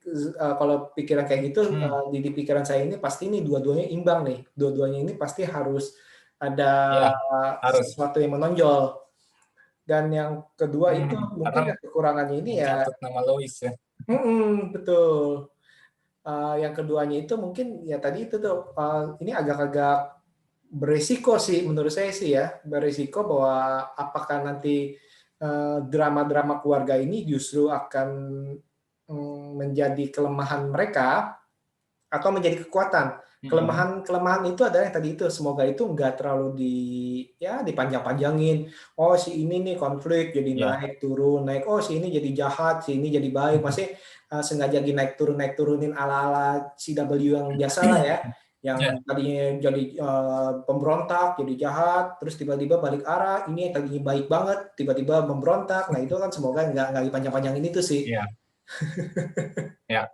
S2: kalau pikiran kayak gitu di pikiran saya ini pasti ini dua-duanya imbang nih. Dua-duanya ini pasti harus ada
S3: Ya, harus.
S2: sesuatu yang menonjol. Dan yang kedua itu
S3: Karena
S2: mungkin kekurangannya ini ya,
S3: mencatat nama Lois ya.
S2: betul. Yang keduanya itu mungkin ya tadi itu tuh ini agak-agak beresiko sih menurut saya sih ya, beresiko bahwa apakah nanti drama-drama keluarga ini justru akan menjadi kelemahan mereka atau menjadi kekuatan. Kelemahan itu adalah yang tadi itu, semoga itu nggak terlalu dipanjang-panjangin. Oh si ini nih konflik jadi
S3: Ya.
S2: naik turun naik. Oh si ini jadi jahat, si ini jadi baik. Masih sengaja naik turunin ala-ala CW yang biasa lah ya. Yang
S3: Ya.
S2: tadinya jadi pemberontak, jadi jahat, terus tiba-tiba balik arah. Ini yang tadinya baik banget, tiba-tiba memberontak. Nah itu kan semoga nggak dipanjang-panjangin itu sih.
S3: Ya. Ya.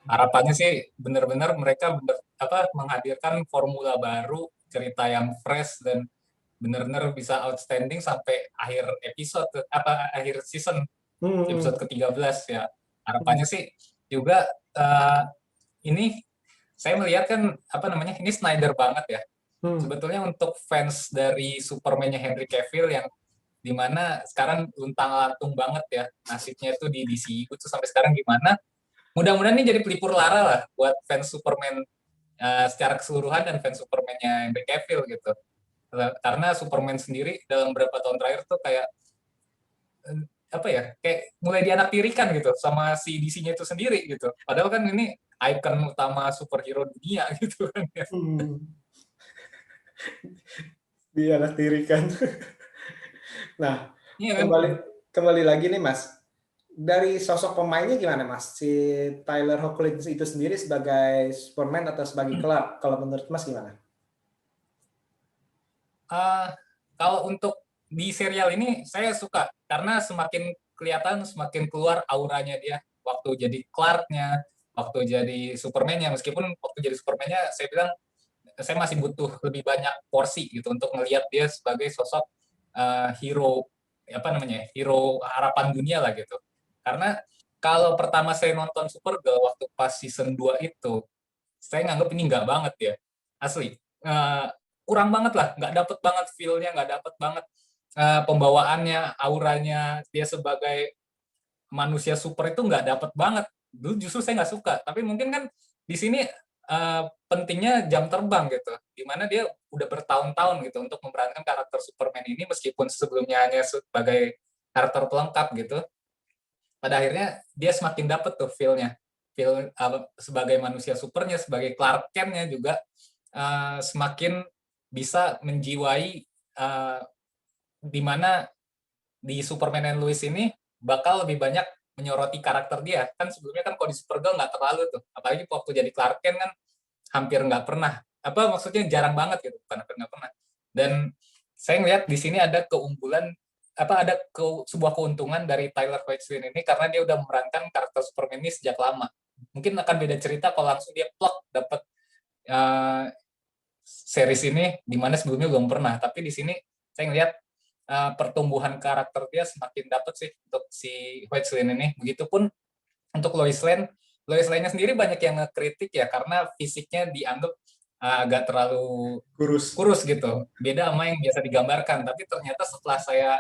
S3: Harapannya sih benar-benar mereka menghadirkan formula baru, cerita yang fresh dan benar-benar bisa outstanding sampai akhir season
S2: Hmm.
S3: episode ke-13 ya. Harapannya sih juga ini saya melihat kan ini Snyder banget ya.
S2: Hmm.
S3: Sebetulnya untuk fans dari Superman-nya Henry Cavill yang dimana sekarang luntang-lantung banget ya nasibnya itu di DCU tuh sampai sekarang gimana. Mudah-mudahan ini jadi pelipur lara lah buat fans Superman secara keseluruhan dan fans Superman-nya Henry Cavill gitu. Karena Superman sendiri dalam beberapa tahun terakhir tuh kayak kayak mulai dianaktirikan gitu sama si DC-nya itu sendiri gitu. Padahal kan ini ikon utama superhero dunia gitu kan ya.
S2: Dianaktirikan. Nah,
S3: Iya kan?
S2: kembali kembali lagi nih Mas. Dari sosok pemainnya gimana Mas? Si Tyler Hoechlin itu sendiri sebagai Superman atau sebagai Clark? Kalau menurut Mas gimana?
S3: Kalau untuk di serial ini saya suka karena semakin kelihatan semakin keluar auranya dia waktu jadi Clark-nya, waktu jadi Superman-nya. Meskipun waktu jadi Superman-nya saya bilang saya masih butuh lebih banyak porsi gitu untuk melihat dia sebagai sosok hero hero harapan dunia lah gitu. Karena kalau pertama saya nonton Supergirl waktu pas season 2 itu, saya nganggap ini nggak banget ya. Asli. Kurang banget lah, nggak dapet banget feel-nya, nggak dapet banget pembawaannya, auranya, dia sebagai manusia super itu nggak dapet banget. Dulu justru saya nggak suka, tapi mungkin kan di sini pentingnya jam terbang gitu, dimana dia udah bertahun-tahun gitu untuk memerankan karakter Superman ini meskipun sebelumnya hanya sebagai karakter pelengkap gitu. Pada akhirnya dia semakin dapet tuh feel-nya, feel sebagai manusia supernya, sebagai Clark Kent-nya juga semakin bisa menjiwai di mana di Superman and Lois ini bakal lebih banyak menyoroti karakter dia. Kan sebelumnya kan kalau di Supergirl nggak terlalu tuh. Apalagi waktu jadi Clark Kent kan hampir nggak pernah. Maksudnya jarang banget gitu, bukan hampir nggak pernah. Dan saya ngeliat di sini ada keunggulan, sebuah keuntungan dari Tyler Hoechlin ini karena dia udah memerankan karakter Superman ini sejak lama. Mungkin akan beda cerita kalau langsung dia plok dapat uh, series ini di mana sebelumnya belum pernah. Tapi di sini saya ngelihat pertumbuhan karakter dia semakin dapat sih untuk si Hoechlin ini. Begitupun untuk Lois Lane. Lois Lane-nya sendiri banyak yang ngekritik ya karena fisiknya dianggap agak terlalu kurus gitu. Beda sama yang biasa digambarkan. Tapi ternyata setelah saya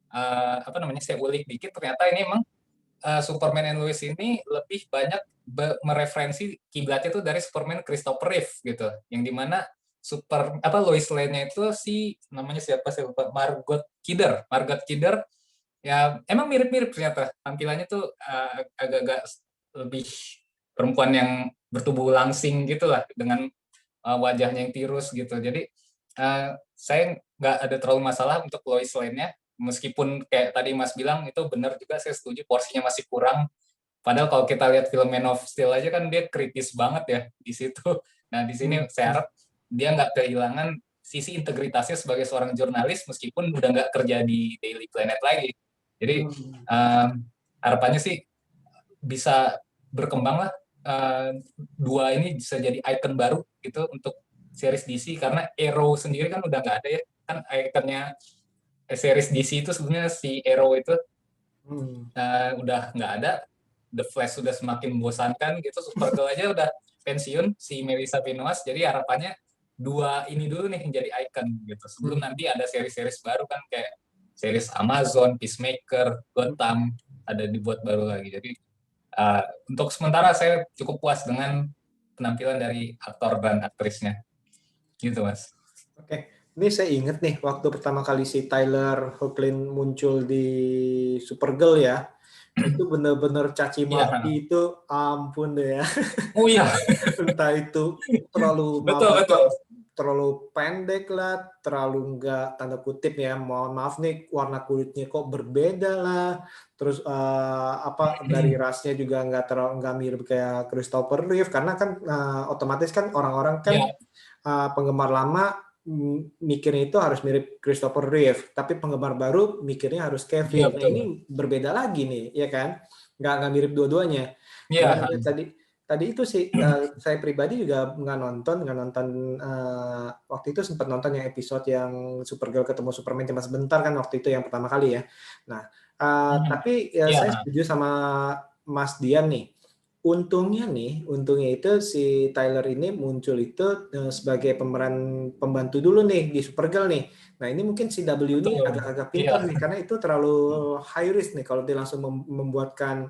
S3: saya ulik dikit, ternyata ini emang Superman and Lois ini lebih banyak mereferensi kiblatnya itu dari Superman Christopher Reeve gitu. Yang dimana Lois Lane-nya itu namanya siapa sih lupa, Margot Kidder ya emang mirip-mirip ternyata tampilannya tuh agak-agak lebih perempuan yang bertubuh langsing gitulah dengan wajahnya yang tirus gitu. Jadi saya nggak ada terlalu masalah untuk Lois Lane-nya, meskipun kayak tadi Mas bilang itu benar juga, saya setuju porsinya masih kurang. Padahal kalau kita lihat film Man of Steel aja kan dia kritis banget ya di situ. Nah di sini saya harap dia nggak kehilangan sisi integritasnya sebagai seorang jurnalis meskipun udah nggak kerja di Daily Planet lagi. Jadi harapannya sih bisa berkembang lah, dua ini bisa jadi ikon baru gitu untuk series DC karena Arrow sendiri kan udah nggak ada ya, kan ikonnya series DC itu sebenarnya si Arrow itu udah nggak ada. The Flash sudah semakin membosankan gitu, Supergirl aja udah pensiun si Melissa Benoist, jadi harapannya dua ini dulu nih menjadi ikon gitu sebelum nanti ada series-series baru kan kayak series Amazon, Peacemaker, Gotham ada dibuat baru lagi. Jadi untuk sementara saya cukup puas dengan penampilan dari aktor dan aktrisnya gitu Mas.
S2: Oke, ini saya ingat nih waktu pertama kali si Tyler Hoechlin muncul di Supergirl ya. Itu bener-bener caci
S3: Iya.
S2: maki itu ampun deh ya.
S3: Oh iya,
S2: Entah itu terlalu
S3: betul
S2: apa
S3: betul.
S2: terlalu pendek lah, terlalu enggak tanda kutip ya, mohon maaf nih warna kulitnya kok berbeda lah, terus apa dari rasnya juga enggak mirip kayak Christopher Reeve karena kan otomatis kan orang-orang kan
S3: Iya,
S2: penggemar lama mikirnya itu harus mirip Christopher Reeve, tapi penggemar baru mikirnya harus
S3: iya
S2: Cavill. Nah
S3: betul.
S2: ini berbeda lagi nih, ya kan? Nggak mirip dua-duanya.
S3: Iya,
S2: Cuman ya tadi itu sih saya pribadi juga nggak nonton waktu itu sempat nonton yang episode yang Supergirl ketemu Superman cuma sebentar kan waktu itu yang pertama kali ya. Nah tapi ya,
S3: iya,
S2: saya setuju sama Mas Dian nih. Untungnya itu si Tyler ini muncul itu sebagai pemeran pembantu dulu nih di Supergirl nih. Nah ini mungkin si W ini
S3: betul.
S2: agak-agak
S3: Iya,
S2: pintar nih karena itu terlalu high risk nih kalau dia langsung membuatkan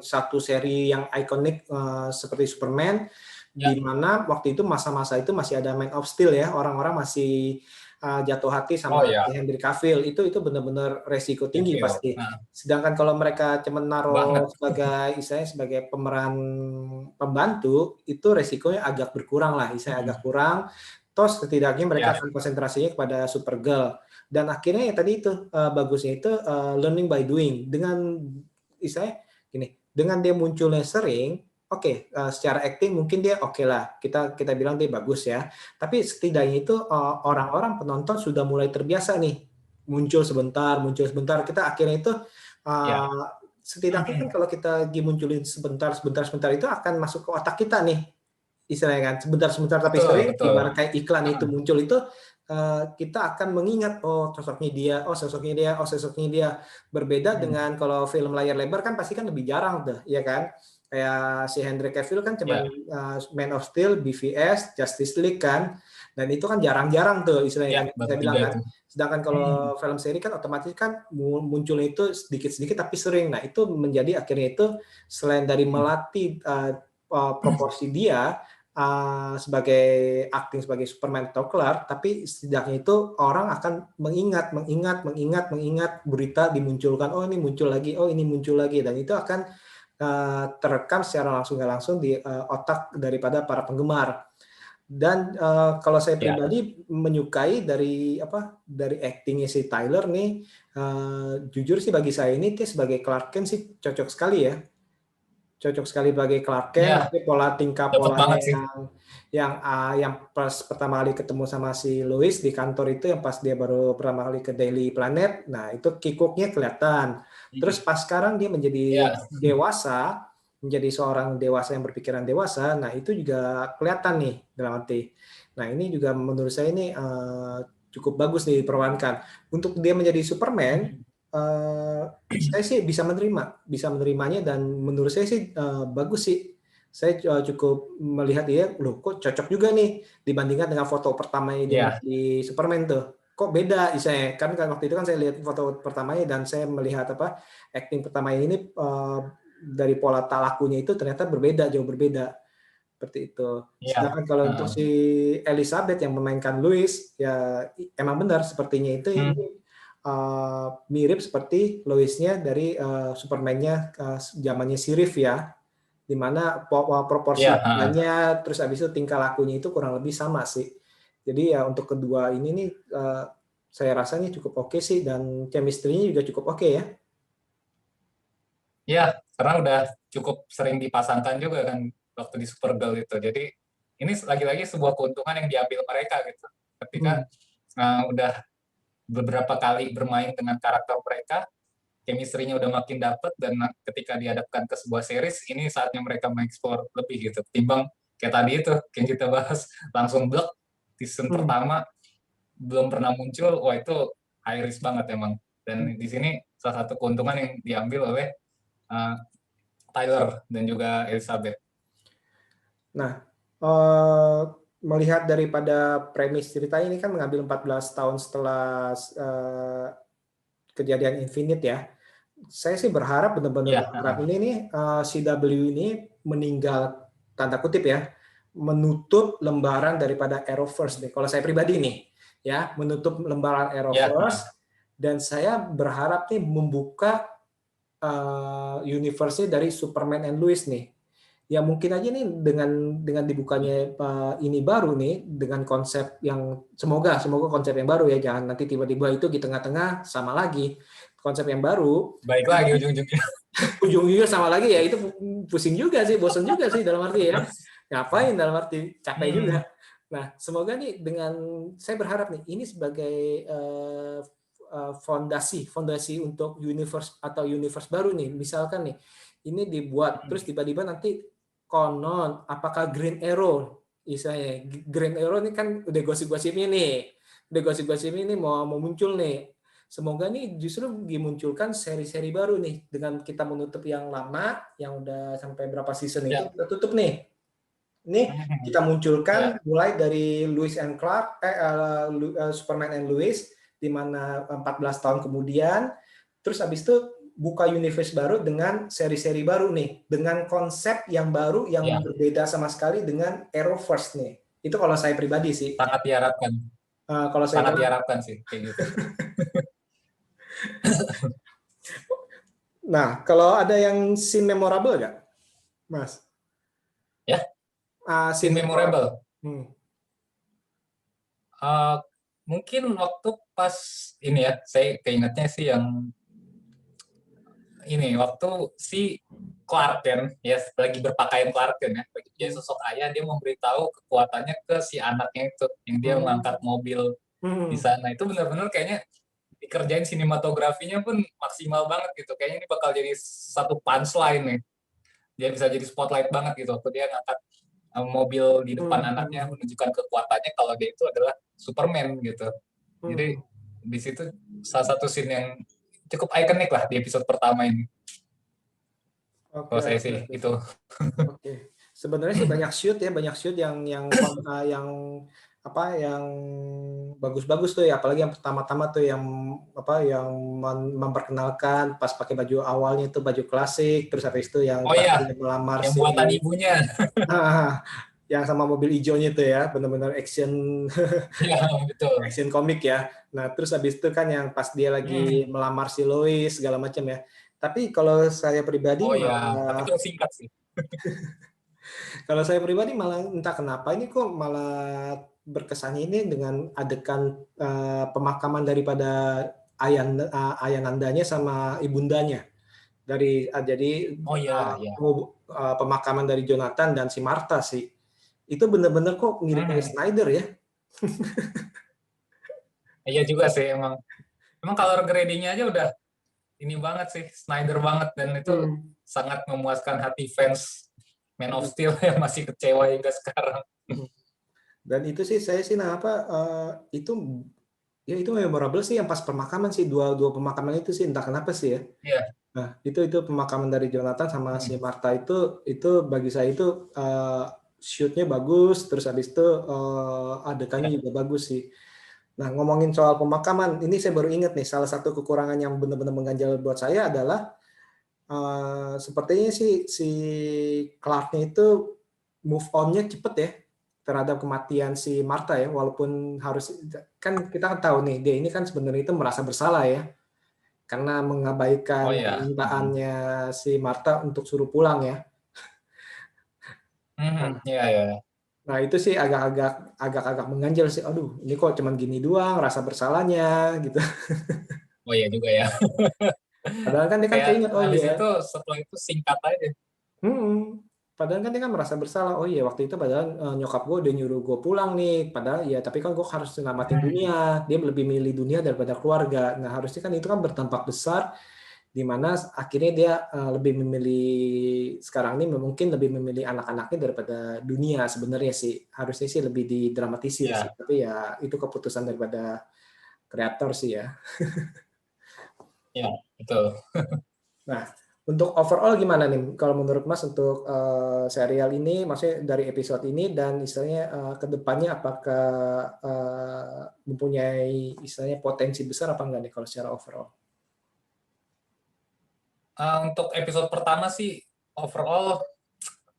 S2: satu seri yang ikonik seperti Superman,
S3: iya.
S2: di mana waktu itu masa-masa itu masih ada Man of Steel ya, orang-orang masih jatuh hati
S3: Oh
S2: sama
S3: iya,
S2: Henry Cavill, itu benar-benar resiko tinggi
S3: Cavill.
S2: pasti.
S3: Nah,
S2: Sedangkan kalau mereka cuma naruh
S3: banget.
S2: sebagai istilahnya sebagai pemeran pembantu, itu resikonya agak berkurang lah, istilahnya agak kurang. Toh setidaknya mereka
S3: Iya,
S2: akan konsentrasinya kepada Supergirl. Dan akhirnya ya tadi itu bagusnya itu learning by doing dengan istilahnya gini, dengan dia munculnya sering, oke, secara acting mungkin dia oke lah, kita bilang dia bagus ya. Tapi setidaknya itu orang-orang penonton sudah mulai terbiasa nih muncul sebentar. Kita akhirnya itu
S3: iya.
S2: uh, setidaknya kan kalau kita dimunculin sebentar itu akan masuk ke otak kita nih istilahnya kan sebentar tapi
S3: Betul,
S2: sering di
S3: betul.
S2: mana kayak iklan itu muncul itu kita akan mengingat oh sosoknya dia, oh sosoknya dia, oh sosoknya dia. Berbeda dengan kalau film layar lebar kan pasti kan lebih jarang tuh, ya kan? Kayak si Henry Cavill kan cuman
S3: Iya,
S2: Man of Steel, BVS, Justice League kan, dan itu kan jarang-jarang tuh istilahnya
S3: iya,
S2: kan
S3: baru
S2: saya bilang
S3: tiga
S2: kan.
S3: itu.
S2: Sedangkan kalau film seri kan otomatis kan muncul itu sedikit-sedikit tapi sering. Nah itu menjadi akhirnya itu selain dari melatih proporsi dia sebagai acting sebagai Superman atau Clark, tapi setidaknya itu orang akan mengingat berita dimunculkan, oh ini muncul lagi, oh ini muncul lagi, dan itu akan terekam secara langsung nggak langsung di otak daripada para penggemar. Dan kalau saya
S3: Iya,
S2: pribadi menyukai dari actingnya si Tyler nih, jujur sih bagi saya ini dia sebagai Clark Kent sih cocok sekali ya, cocok sekali sebagai Clark Kent,
S3: iya,
S2: tapi pola tingkah
S3: dapat
S2: polanya
S3: banget sih.
S2: yang pas pertama kali ketemu sama si Lois di kantor itu, yang pas dia baru pertama kali ke Daily Planet, nah itu kikuknya kelihatan. Terus pas sekarang dia menjadi
S3: Iya,
S2: dewasa, menjadi seorang dewasa yang berpikiran dewasa, nah itu juga kelihatan nih dalam arti. Nah ini juga menurut saya ini cukup bagus diperankan. Untuk dia menjadi Superman, saya sih bisa menerimanya, dan menurut saya sih bagus sih. Saya cukup melihat dia, loh kok cocok juga nih dibandingkan dengan foto pertamanya dia
S3: iya,
S2: di Superman tuh. Kok beda saya kan waktu itu kan saya lihat foto pertamanya dan saya melihat acting pertamanya ini dari pola lakunya itu ternyata jauh berbeda seperti itu.
S3: iya.
S2: Sedangkan kalau untuk
S3: Heeh.
S2: si Elizabeth yang memainkan Louis, ya emang benar sepertinya itu
S3: Hmm,
S2: ini mirip seperti Loisnya dari Superman-nya zamannya si Reeve ya, di mana proporsi
S3: iya, heeh.
S2: wajahnya terus habis itu tingkah lakunya itu kurang lebih sama sih. Jadi ya untuk kedua ini nih saya rasanya cukup oke sih, dan chemistry-nya juga cukup oke ya.
S3: Iya, karena udah cukup sering dipasangkan juga kan waktu di Supergirl itu. Jadi ini lagi-lagi sebuah keuntungan yang diambil mereka gitu. Ketika
S2: Hmm.
S3: udah beberapa kali bermain dengan karakter mereka, chemistry-nya udah makin dapet, dan ketika dihadapkan ke sebuah series, ini saatnya mereka mengeksplor lebih gitu. Timbang kayak tadi itu yang kita bahas, langsung blok season
S2: Hmm.
S3: pertama belum pernah muncul, wah itu high risk banget emang. Dan di sini salah satu keuntungan yang diambil oleh uh, Tyler dan juga Elizabeth.
S2: Nah, melihat daripada premis cerita ini kan mengambil 14 tahun setelah kejadian Infinite ya. Saya sih benar-benar
S3: Ya,
S2: berharap ini nih CW ini meninggal tanda kutip ya, menutup lembaran daripada Arrowverse nih. Kalau saya pribadi nih ya, menutup lembaran
S3: ya,
S2: Arrowverse, dan saya berharap nih membuka universe-nya dari Superman and Lois nih. Ya mungkin aja nih dengan dibukanya ini baru nih dengan konsep yang semoga konsep yang baru ya, jangan nanti tiba-tiba itu di tengah-tengah sama lagi konsep yang baru.
S3: Baik lagi ujung-ujungnya.
S2: Ujung-ujungnya sama lagi ya, itu pusing juga sih, bosan juga sih dalam arti ya. Ngapain dalam arti capek juga. Nah, semoga nih dengan saya berharap nih ini sebagai fondasi untuk universe atau universe baru nih. Misalkan nih ini dibuat terus tiba-tiba nanti konon apakah Green Arrow misalnya. Green Arrow ini kan udah gosip-gosip ini. Udah gosip-gosip ini mau muncul nih. Semoga nih justru dimunculkan seri-seri baru nih dengan kita menutup yang lama yang udah sampai berapa season itu kita tutup nih. Ini kita munculkan mulai dari Lois and Clark, Superman and Lois di mana 14 tahun kemudian, terus habis itu buka universe baru dengan seri-seri baru nih, dengan konsep yang baru yang berbeda sama sekali dengan Arrowverse nih. Itu kalau saya pribadi sih.
S3: Sangat diharapkan.
S2: Kalau saya
S3: sangat diharapkan sih kayak gitu.
S2: Nah, kalau ada yang scene memorable nggak, Mas?
S3: Ya. Scene memorable. Mungkin waktu pas ini ya, saya keingetnya sih yang ini waktu si Clark Kent ya lagi berpakaian Clark Kent ya, bagi dia sosok ayah, dia memberitahu kekuatannya ke si anaknya itu yang dia mengangkat mobil di sana. Itu benar-benar kayaknya dikerjain sinematografinya pun maksimal banget gitu. Kayaknya ini bakal jadi satu punchline nih. Dia bisa jadi spotlight banget gitu waktu dia ngangkat mobil di depan anaknya, menunjukkan kekuatannya kalau dia itu adalah Superman gitu. Jadi di situ salah satu scene yang cukup ikonik lah di episode pertama ini. Kalau saya sih itu.
S2: Sebenarnya sih banyak shoot yang bagus-bagus tuh ya, apalagi yang pertama-tama tuh yang memperkenalkan pas pakai baju awalnya itu baju klasik, terus habis itu yang melamar
S3: yang buatan ibunya.
S2: Yang sama mobil hijaunya itu ya, benar-benar action.
S3: Ya, betul.
S2: Action komik ya. Nah, terus habis itu kan yang pas dia lagi melamar si Lois segala macam ya. Tapi kalau saya pribadi
S3: tapi itu singkat sih.
S2: Kalau saya pribadi malah entah kenapa ini kok malah berkesannya ini dengan adegan pemakaman daripada Ayanandanya sama ibundanya. Jadi pemakaman dari Jonathan dan si Martha sih. Itu benar-benar kok mirip kayak Snyder ya.
S3: Iya juga sih emang color grading-nya aja udah ini banget sih, Snyder banget, dan itu sangat memuaskan hati fans Man of Steel yang masih kecewa hingga sekarang.
S2: Dan itu sih saya sih itu memorable sih yang pas pemakaman sih, dua pemakaman itu sih entah kenapa sih ya.
S3: Iya.
S2: Nah, itu pemakaman dari Jonathan sama si Martha itu bagi saya itu shoot-nya bagus, terus habis itu adegannya juga bagus sih. Nah, ngomongin soal pemakaman, ini saya baru ingat nih, salah satu kekurangan yang benar-benar mengganjal buat saya adalah sepertinya si Clark-nya itu move on-nya cepet ya terhadap kematian si Martha ya, walaupun kan kita tahu nih, dia ini kan sebenarnya itu merasa bersalah ya, karena mengabaikan permintaannya si Martha untuk suruh pulang ya. Nah itu sih agak mengganjal sih. Aduh, ini kok cuman gini doang rasa bersalahnya gitu.
S3: Oh iya juga ya.
S2: Padahal kan dia kan keinget
S3: itu setelah itu singkat aja.
S2: Padahal kan dia kan merasa bersalah. Oh iya waktu itu padahal nyokap gue udah nyuruh gue pulang nih. Padahal ya tapi kan gue harus selamatin dunia. Dia lebih milih dunia daripada keluarga. Nah harusnya kan itu kan berdampak besar, di mana akhirnya dia lebih memilih sekarang ini mungkin lebih memilih anak-anaknya daripada dunia sebenarnya sih. Harusnya sih lebih didramatisir sih. Tapi ya itu keputusan daripada kreator sih ya.
S3: Ya, betul.
S2: Nah, untuk overall gimana nih kalau menurut Mas untuk serial ini, maksudnya dari episode ini dan istilahnya ke depannya apakah mempunyai istilahnya potensi besar apa enggak nih kalau secara overall?
S3: Untuk episode pertama sih overall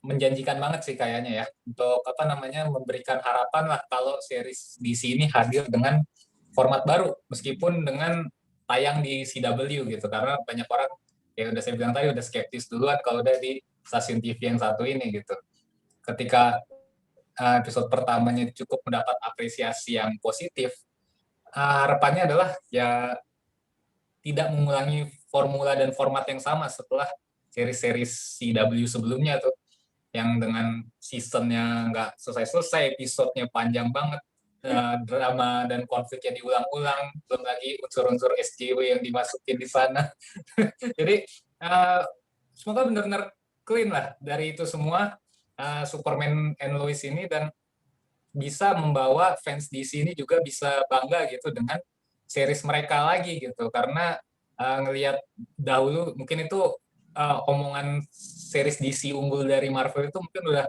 S3: menjanjikan banget sih kayaknya ya, untuk memberikan harapan lah kalau series DC ini hadir dengan format baru meskipun dengan tayang di CW gitu, karena banyak orang ya udah saya bilang tadi udah skeptis duluan kalau udah di stasiun TV yang satu ini gitu. Ketika episode pertamanya cukup mendapat apresiasi yang positif, harapannya adalah ya tidak mengulangi formula dan format yang sama setelah seri-seri CW sebelumnya tuh, yang dengan seasonnya nggak selesai-selesai, episodenya panjang banget, drama dan konfliknya diulang-ulang, belum lagi unsur-unsur SJW yang dimasukin di sana. Jadi semoga benar-benar clean lah dari itu semua, Superman and Lois ini, dan bisa membawa fans DC ini juga bisa bangga gitu dengan series mereka lagi gitu, karena ngelihat dahulu mungkin itu omongan series DC unggul dari Marvel itu mungkin udah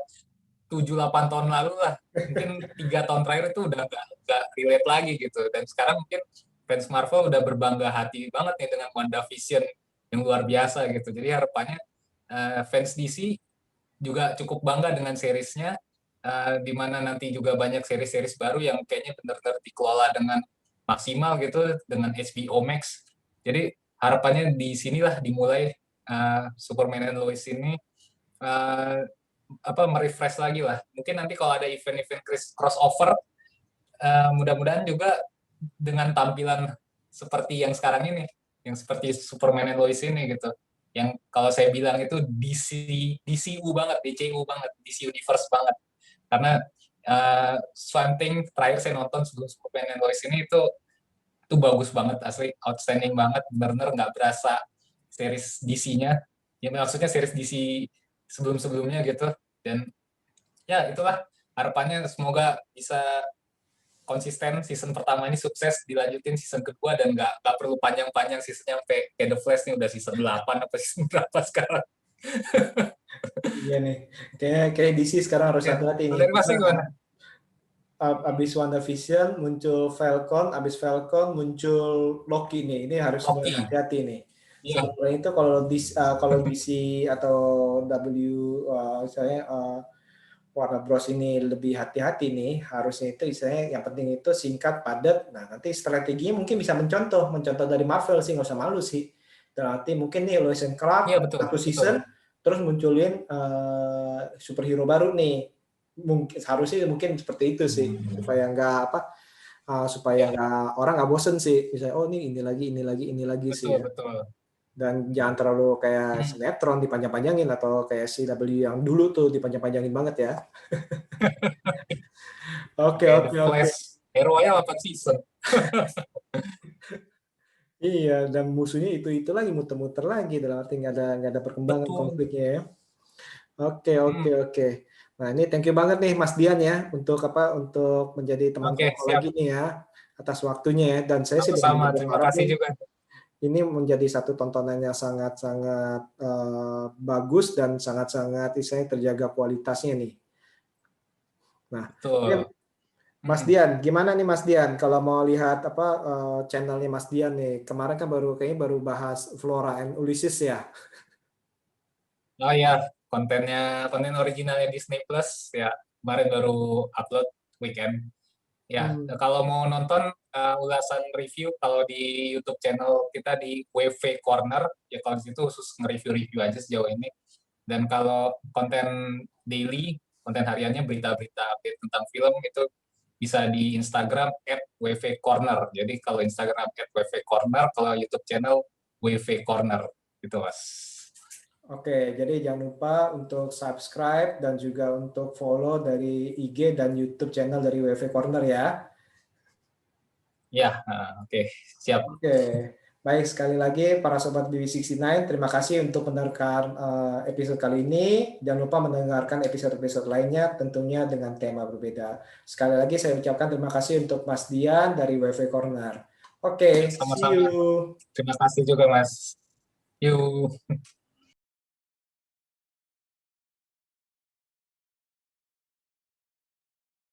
S3: 7-8 tahun lalu lah, mungkin 3 tahun terakhir itu udah nggak relate lagi gitu, dan sekarang mungkin fans Marvel udah berbangga hati banget nih dengan WandaVision yang luar biasa gitu. Jadi harapannya fans DC juga cukup bangga dengan seriesnya, di mana nanti juga banyak series-series baru yang kayaknya benar-benar dikelola dengan maksimal gitu dengan HBO Max. Jadi harapannya di sinilah dimulai Superman and Lois ini merefresh lagi lah. Mungkin nanti kalau ada event-event crossover, mudah-mudahan juga dengan tampilan seperti yang sekarang ini, yang seperti Superman and Lois ini gitu. Yang kalau saya bilang itu DCU banget, DCU banget, DC Universe banget. Karena Swamp Thing terakhir saya nonton sebelum Superman and Lois ini itu bagus banget, asli outstanding banget, bener-bener nggak berasa series DC-nya. Ya maksudnya series DC sebelum-sebelumnya gitu. Dan ya itulah harapannya, semoga bisa konsisten season pertama ini sukses, dilanjutin season kedua, dan nggak perlu panjang-panjang seasonnya sampai kayak The Flash nih udah season 8 apa season berapa sekarang.
S2: Iya nih, kayak DC sekarang harus
S3: Ya,
S2: hati-hati nih.
S3: dari Masih gimana?
S2: Abis WandaVision muncul Falcon, abis Falcon muncul Loki nih. Ini harus mulai
S3: Loki.
S2: hati-hati nih.
S3: Iya.
S2: Sebenarnya itu kalau DC atau misalnya Warner Bros ini lebih hati-hati nih, harusnya itu istilahnya yang penting itu singkat, padat. Nah, nanti strateginya mungkin bisa mencontoh dari Marvel sih, nggak usah malu sih. Dan nanti mungkin nih Lois and Clark
S3: Iya betul,
S2: satu
S3: betul.
S2: season, terus munculin superhero baru nih. Mungkin harusnya mungkin seperti itu sih, supaya orang nggak bosen sih. Misalnya, oh ini lagi sih
S3: Betul,
S2: ya.
S3: betul.
S2: Dan jangan terlalu kayak sinetron dipanjang-panjangin, atau kayak CW yang dulu tuh dipanjang-panjangin banget ya. Oke.
S3: The Flash, hero-nya 8 season.
S2: Iya, dan musuhnya itu lagi, muter-muter lagi, dalam arti nggak ada perkembangan
S3: Betul.
S2: konfliknya ya. Oke. Nah, ini thank you banget nih Mas Dian ya untuk menjadi teman
S3: Oke,
S2: koko
S3: siap.
S2: lagi nih ya, atas waktunya ya. Dan saya sih
S3: Sama-sama,
S2: benar-benar
S3: terima
S2: berharap
S3: kasih
S2: nih
S3: juga.
S2: ini menjadi satu tontonan yang sangat-sangat bagus dan sangat-sangat istilahnya terjaga kualitasnya nih. Nah,
S3: Betul.
S2: Mas Dian, gimana nih Mas Dian kalau mau lihat channelnya Mas Dian nih? Kemarin kan kayaknya baru bahas Flora and Ulysses ya.
S3: Oh ya, konten originalnya Disney Plus ya, kemarin baru upload weekend. Ya, kalau mau nonton ulasan review, kalau di YouTube channel kita di WV Corner, ya kalau di situ khusus nge-review-review aja sejauh ini. Dan kalau konten daily, konten hariannya berita-berita update tentang film itu bisa di Instagram @wvcorner. Jadi kalau Instagram @wvcorner, kalau YouTube channel WV Corner gitu, Mas.
S2: Oke, jadi jangan lupa untuk subscribe dan juga untuk follow dari IG dan YouTube channel dari WV Corner ya.
S3: Ya, oke, siap.
S2: Oke, baik, sekali lagi para sobat BB69, terima kasih untuk mendengarkan episode kali ini. Jangan lupa mendengarkan episode-episode lainnya tentunya dengan tema berbeda. Sekali lagi saya ucapkan terima kasih untuk Mas Dian dari WV Corner. Oke, see
S3: Sama-sama.
S2: you.
S3: Terima kasih juga, Mas. Yuk.